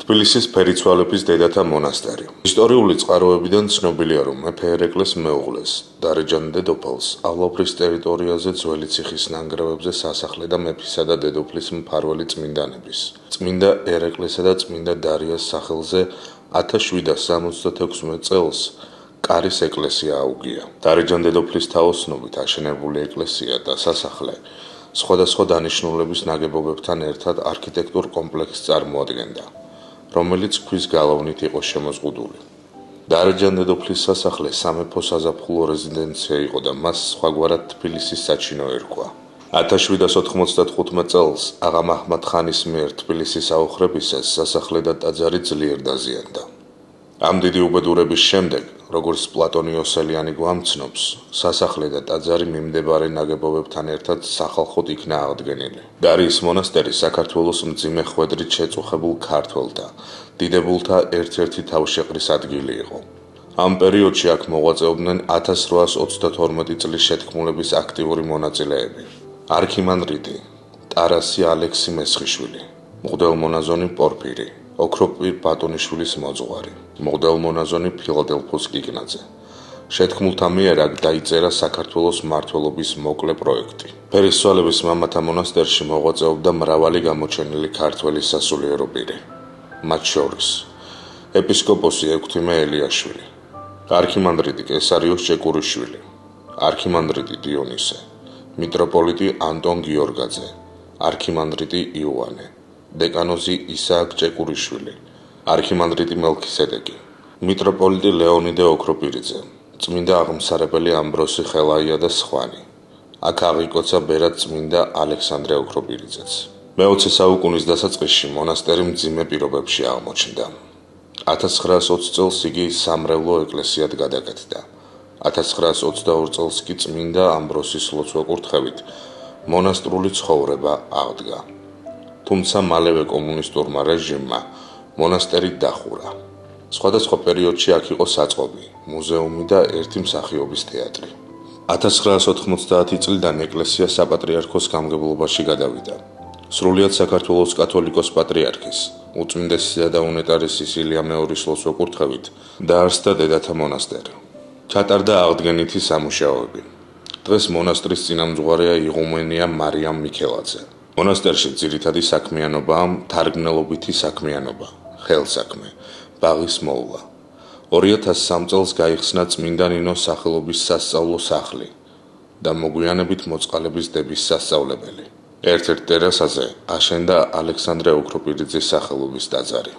თბილისის ფერიცვალების დედათა მონასტერი. ისტორიული წყაროებიდან ცნობილია, რომ მეფე ერეკლეს მეუღლეს, დარეჯან დედოფალს, ავლაბრის ტერიტორიაზე ძველი ციხის ნანგრევებზე სასახლე და მეფისა და დედოფლის მფარველი წმინდანების, წმინდა ერეკლესა და წმინდა დარიას სახელზე 1776 წელს კარის ეკლესია აუგია. დარეჯან დედოფლის თაოსნობით აშენებული ეკლესია და სასახლე სხვადასხვა დანიშნულების ნაგებობებთან ერთად არქიტექტურ კომპლექსს წარმოადგენდა, რომელიც ქვის გალავნით იყო შემოზღუდული. დარეჯან დედოფლის სასახლე სამეფო საზაფხულო რეზიდენცია იყო და მას სხვაგვარად თბილისის საჩინო ერქვა. 1795 წელს აღა მაჰმად ხანის მიერ თბილისის აოხრებისას სასახლე და ტაძარი ძლიერ დაზიანდა. ამ დიდი უბედურების შემდეგ, როგორც პლატონ იოსელიანი გვამცნობს, სასახლე და ტაძარი მიმდებარე ნაგებობებთან ერთად სახალხოდ იქნა აღდგენილი. დარიის მონასტერი საქართველოს მძიმე ხვედრით შეწუხებულ ქართველთა, დიდებულთა ერთ-ერთი თავშეყრის ადგილი იყო. ამ პერიოდში აქ მოღვაწეობდნენ 1832 წლის შეთქმულების აქტიური მონაწილეები: არქიმანდრიტი ტარასი ალექსი მესხიშვილი, მღვდელმონაზონი პორფირი, ოქროპիր ბატონიშვილის მოძღვარი, მღვდელმონაზონი ფილადელფოს კიკნაძე. შეთქმულთა მიერ აქ დაიწერა საქართველოს მმართველობის მოკლე პროექტი. ფერისცვალების მამათა მონასტერში მოღვაწეობდა მრავალი გამოჩენილი ქართველი სასულიერო პირი, მათ შორის ეპისკოპოსი ექვთიმე ელიაშვილი, არქიმანდრიტი კესარიოს ჭეკურიშვილი, არქიმანდრიტი დიონისე, მიტროპოლიტი ანტონ გიორგაძე, არქიმანდრიტი იოანე, დეკანოზი ისააკ ჭეკურიშვილი, არქიმანდრიტი მელქისედეკი, მიტროპოლიტი ლეონიდე ოქროპირიძე, წმინდა აღმსარებელი ამბროსი ხელაია და სხვანი. აქ აღიკოცა ბერად წმინდა ალექსანდრე ოქროპირიძეც. მე-20 საუკუნის დასაწყისში მონასტერი მძიმე პირობებში აღმოჩნდა. 1920 წელს იგი სამრევლო ეკლესიად გადაკეთდა. 1922 წელს კი წმინდა ამბროსის ლოცვა-კურთხევით მონასტრული ცხოვრება აღდგა. თუმცა მალევე კომუნისტურმა რეჟიმმა მონასტერი დახურა. სხვადასხვა პერიოდში აქ იყო საწყობი, მუზეუმი და ერთი მსახიობის თეატრი. 1990 წლიდან ეკლესია საპატრიარქოს გამგებლობაში გადავიდა. სრულიად საქართველოს კათოლიკოს პატრიარქის, უწმინდესისა და უნეტარესის ილია მეორის ლოცვა-კურთხევით დაარსდა დედათა მონასტერი. ჩატარდა აღდგენითი სამუშაოები. დღეს მონასტრის წინამძღვარია იღუმენია მარიამ მიქელაძე. მონასტერში ძირითადი საქმიანობაა მთარგმნელობითი საქმიანობა, ხელსაქმე, ბაღის მოვლა. 2003 წელს გაიხსნა წმინდა ნინოს სახელობის სასწავლო სახლი და მოგვიანებით მოწყალების დების სასწავლებელი. ერთ-ერთ ტერასაზე აშენდა ალექსანდრე ოქროპირიძის სახელობის ტაძარი.